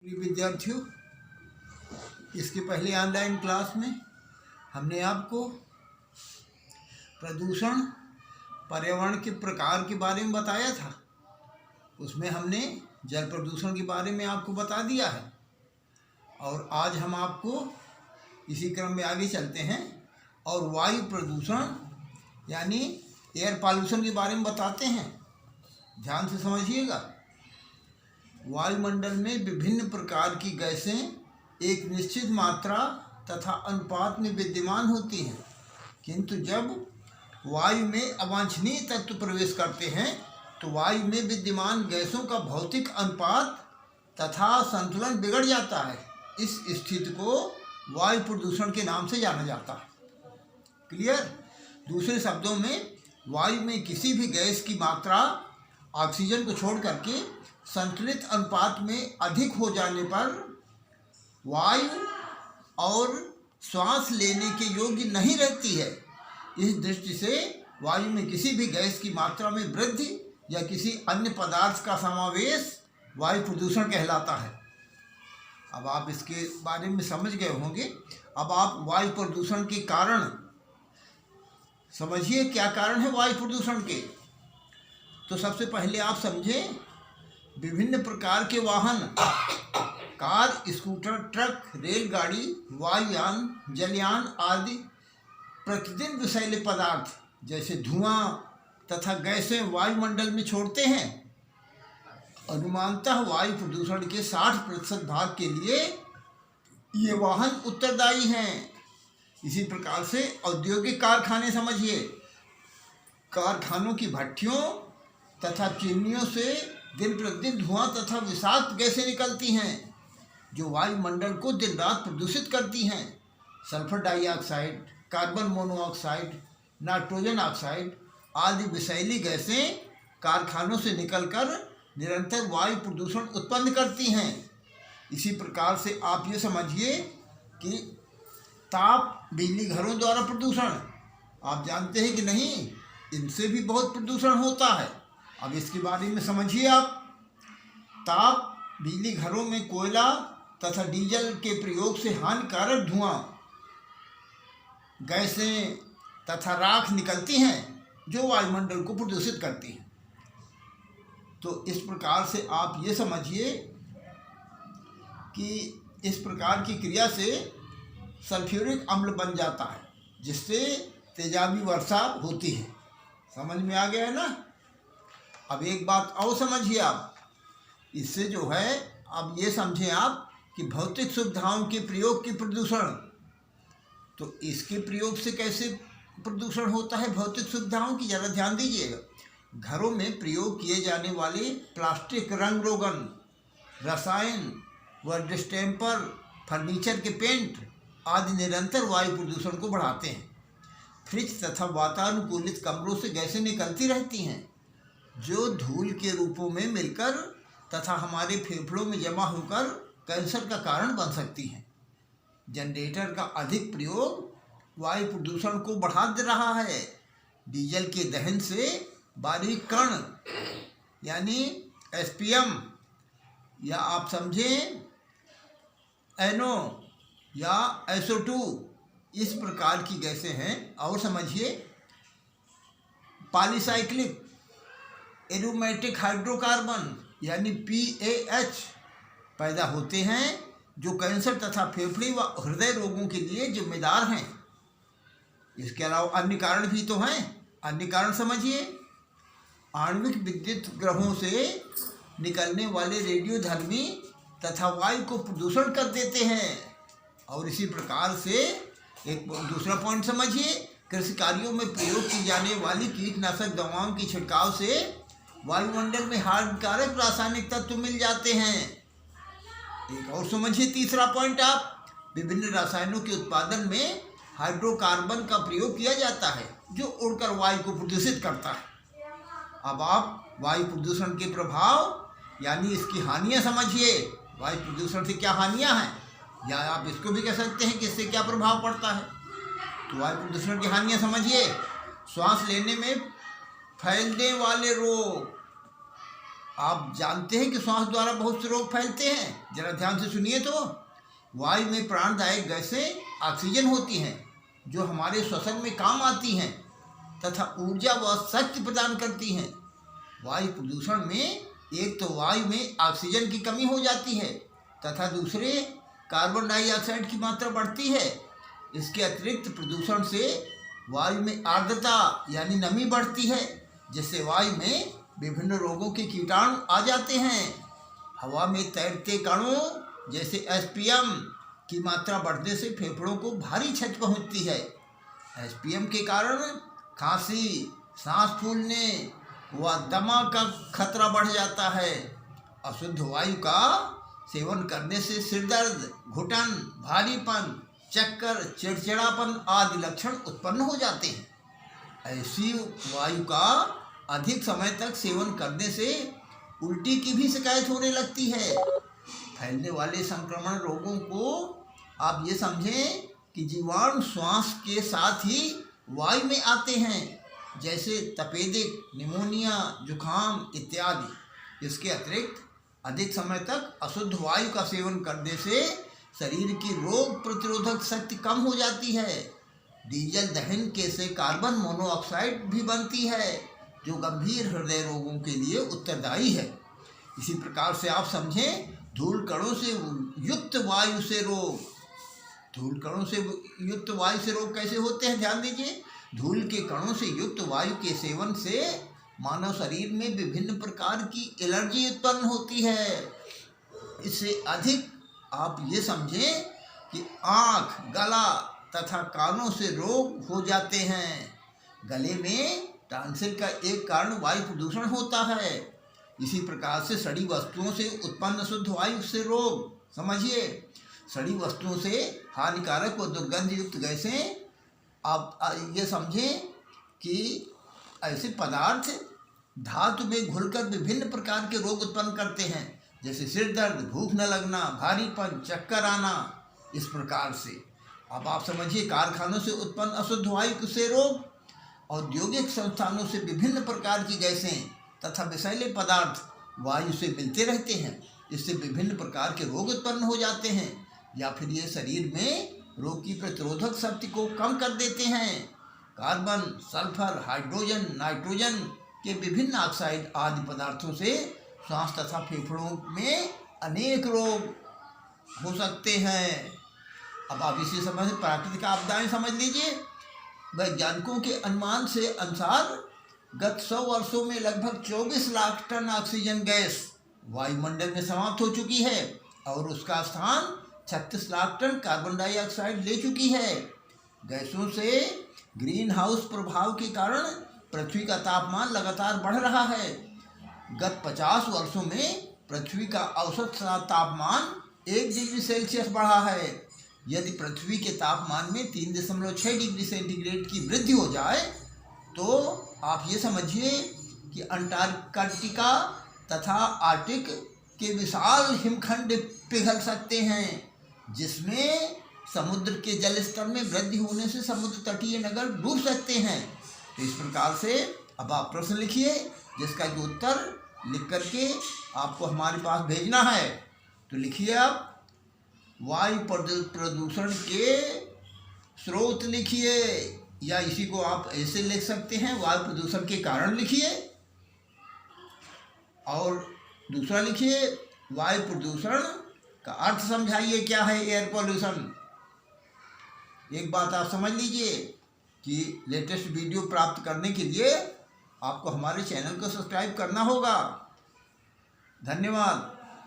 प्रिय विद्यार्थियों, इसके पहले ऑनलाइन क्लास में हमने आपको प्रदूषण पर्यावरण के प्रकार के बारे में बताया था। उसमें हमने जल प्रदूषण के बारे में आपको बता दिया है और आज हम आपको इसी क्रम में आगे चलते हैं और वायु प्रदूषण यानी एयर पॉल्यूशन के बारे में बताते हैं। ध्यान से समझिएगा। वायुमंडल में विभिन्न प्रकार की गैसें एक निश्चित मात्रा तथा अनुपात में विद्यमान होती हैं, किंतु जब वायु में अवांछनीय तत्व प्रवेश करते हैं तो वायु में विद्यमान गैसों का भौतिक अनुपात तथा संतुलन बिगड़ जाता है। इस स्थिति को वायु प्रदूषण के नाम से जाना जाता है। क्लियर? दूसरे शब्दों में, वायु में किसी भी गैस की मात्रा ऑक्सीजन को छोड़ करके संतुलित अनुपात में अधिक हो जाने पर वायु और श्वास लेने के योग्य नहीं रहती है। इस दृष्टि से वायु में किसी भी गैस की मात्रा में वृद्धि या किसी अन्य पदार्थ का समावेश वायु प्रदूषण कहलाता है। अब आप इसके बारे में समझ गए होंगे। अब आप वायु प्रदूषण के कारण समझिए, क्या कारण है वायु प्रदूषण के। तो सबसे पहले आप समझें, विभिन्न प्रकार के वाहन, कार, स्कूटर, ट्रक, रेलगाड़ी, वायुयान, जलयान आदि प्रतिदिन विषैले पदार्थ जैसे धुआं तथा गैसें वायुमंडल में छोड़ते हैं। अनुमानतः वायु प्रदूषण के 60% भाग के लिए ये वाहन उत्तरदायी हैं। इसी प्रकार से औद्योगिक कारखाने समझिए, कारखानों की भट्टियों तथा चिमनियों से दिन प्रतिदिन धुआं तथा विषाक्त गैसें निकलती हैं जो वायुमंडल को दिन रात प्रदूषित करती हैं। Sulphur dioxide, carbon monoxide, nitrogen oxide आदि विषैली गैसें कारखानों से निकलकर निरंतर वायु प्रदूषण उत्पन्न करती हैं। इसी प्रकार से आप ये समझिए कि ताप बिजली घरों द्वारा प्रदूषण, आप जानते हैं कि नहीं, इनसे भी बहुत प्रदूषण होता है। अब इसके बारे में समझिए आप। ताप बिजली घरों में कोयला तथा डीजल के प्रयोग से हानिकारक धुआं, गैसें तथा राख निकलती हैं जो वायुमंडल को प्रदूषित करती हैं। तो इस प्रकार से आप ये समझिए कि इस प्रकार की क्रिया से सल्फ्यूरिक अम्ल बन जाता है जिससे तेजाबी वर्षा होती है। समझ में आ गया है ना। अब एक बात और समझिए आप, इससे जो है, अब ये समझें आप कि भौतिक सुविधाओं के प्रयोग की प्रदूषण, तो इसके प्रयोग से कैसे प्रदूषण होता है भौतिक सुविधाओं की, ज़रा ध्यान दीजिएगा। घरों में प्रयोग किए जाने वाले प्लास्टिक, रंग रोगन, रसायन व डिस्टेम्पर, फर्नीचर के पेंट आदि निरंतर वायु प्रदूषण को बढ़ाते हैं। फ्रिज तथा वातानुकूलित कमरों से गैसें निकलती रहती हैं जो धूल के रूपों में मिलकर तथा हमारे फेफड़ों में जमा होकर कैंसर का कारण बन सकती हैं। जनरेटर का अधिक प्रयोग वायु प्रदूषण को बढ़ा दे रहा है। डीजल के दहन से बारीक कण यानी एसपीएम, या आप समझें एनो या SO2, इस प्रकार की गैसें हैं। और समझिए, पॉलीसाइक्लिक एरोमेटिक हाइड्रोकार्बन यानी PAH पैदा होते हैं जो कैंसर तथा फेफड़े व हृदय रोगों के लिए जिम्मेदार हैं। इसके अलावा अन्य कारण भी तो हैं। अन्य कारण समझिए, आणविक विद्युत ग्रहों से निकलने वाले रेडियोधर्मी तथा वायु को प्रदूषण कर देते हैं। और इसी प्रकार से एक दूसरा पॉइंट समझिए, कृषि कार्यों में प्रयोग की जाने वाली कीटनाशक दवाओं की छिड़काव से वायुमंडल में हानिकारक रासायनिक तत्व मिल जाते हैं। एक और समझिए, तीसरा पॉइंट आप, विभिन्न रसायनों के उत्पादन में हाइड्रोकार्बन का प्रयोग किया जाता है जो उड़कर वायु को प्रदूषित करता है। अब आप वायु प्रदूषण के प्रभाव यानी इसकी हानियां समझिए। वायु प्रदूषण से क्या हानियां हैं, या आप इसको भी कह सकते हैं कि इससे क्या प्रभाव पड़ता है। तो वायु प्रदूषण की हानियां समझिए। श्वास लेने में फैलने वाले रोग, आप जानते हैं कि श्वास द्वारा बहुत से रोग फैलते हैं। जरा ध्यान से सुनिए तो। वायु में प्राणदायक गैसें ऑक्सीजन होती हैं जो हमारे श्वसन में काम आती हैं तथा ऊर्जा व शक्ति प्रदान करती हैं। वायु प्रदूषण में एक तो वायु में ऑक्सीजन की कमी हो जाती है तथा दूसरे कार्बन डाइऑक्साइड की मात्रा बढ़ती है। इसके अतिरिक्त प्रदूषण से वायु में आर्द्रता यानी नमी बढ़ती है, जिससे वायु में विभिन्न रोगों के कीटाणु आ जाते हैं। हवा में तैरते कणों जैसे एसपीएम की मात्रा बढ़ने से फेफड़ों को भारी क्षति पहुंचती है। एसपीएम के कारण खांसी, सांस फूलने व दमा का खतरा बढ़ जाता है। अशुद्ध वायु का सेवन करने से सिरदर्द, घुटन, भारीपन, चक्कर, चिड़चिड़ापन आदि लक्षण उत्पन्न हो जाते हैं। ऐसी वायु का अधिक समय तक सेवन करने से उल्टी की भी शिकायत होने लगती है। फैलने वाले संक्रमण रोगों को आप ये समझें कि जीवाणु श्वास के साथ ही वायु में आते हैं, जैसे तपेदिक, निमोनिया, जुखाम इत्यादि। इसके अतिरिक्त अधिक समय तक अशुद्ध वायु का सेवन करने से शरीर की रोग प्रतिरोधक शक्ति कम हो जाती है। डीजल दहन के से कार्बन मोनोऑक्साइड भी बनती है जो गंभीर हृदय रोगों के लिए उत्तरदायी है। इसी प्रकार से आप समझें, धूल कणों से युक्त वायु से रोग। धूल कणों से युक्त वायु से रोग कैसे होते हैं, ध्यान दीजिए। धूल के कणों से युक्त वायु के सेवन से मानव शरीर में विभिन्न प्रकार की एलर्जी उत्पन्न होती है। इससे अधिक आप ये समझें कि आँख, गला तथा कानों से रोग हो जाते हैं। गले में टॉन्सिल का एक कारण वायु प्रदूषण होता है। इसी प्रकार से सड़ी वस्तुओं से उत्पन्न शुद्ध वायु से रोग। समझिए, सड़ी वस्तुओं से हानिकारक व दुर्गंध युक्त गैसें, आप ये समझें कि ऐसे पदार्थ धातु में घुलकर विभिन्न प्रकार के रोग उत्पन्न करते हैं, जैसे सिर दर्द, भूख न लगना, भारीपन, चक्कर आना। इस प्रकार से अब आप समझिए, कारखानों से उत्पन्न अशुद्ध वायु से रोग, औद्योगिक संस्थानों से विभिन्न प्रकार की गैसें तथा विषैले पदार्थ वायु से मिलते रहते हैं। इससे विभिन्न प्रकार के रोग उत्पन्न हो जाते हैं, या फिर ये शरीर में रोग की प्रतिरोधक शक्ति को कम कर देते हैं। कार्बन, सल्फर, हाइड्रोजन, नाइट्रोजन के विभिन्न ऑक्साइड आदि पदार्थों से श्वास तथा फेफड़ों में अनेक रोग हो सकते हैं। अब आप इसी समझ प्राकृतिक आपदाएं समझ लीजिए। वैज्ञानिकों के अनुमान से अनुसार गत 100 वर्षों में लगभग 24 लाख टन ऑक्सीजन गैस वायुमंडल में समाप्त हो चुकी है और उसका स्थान 36 लाख टन कार्बन डाइऑक्साइड ले चुकी है। गैसों से ग्रीन हाउस प्रभाव के कारण पृथ्वी का तापमान लगातार बढ़ रहा है। गत 50 वर्षों में पृथ्वी का औसत तापमान 1 डिग्री सेल्सियस बढ़ा है। यदि पृथ्वी के तापमान में 3.6 डिग्री सेंटीग्रेड की वृद्धि हो जाए तो आप ये समझिए कि अंटार्कटिका तथा आर्कटिक के विशाल हिमखंड पिघल सकते हैं, जिसमें समुद्र के जल स्तर में वृद्धि होने से समुद्र तटीय नगर डूब सकते हैं। तो इस प्रकार से अब आप प्रश्न लिखिए, जिसका जो उत्तर लिख करके आपको हमारे पास भेजना है। तो लिखिए आप, वायु प्रदूषण के स्रोत लिखिए, या इसी को आप ऐसे लिख सकते हैं, वायु प्रदूषण के कारण लिखिए। और दूसरा लिखिए, वायु प्रदूषण का अर्थ समझाइए क्या है एयर पॉल्यूशन। एक बात आप समझ लीजिए कि लेटेस्ट वीडियो प्राप्त करने के लिए आपको हमारे चैनल को सब्सक्राइब करना होगा। धन्यवाद।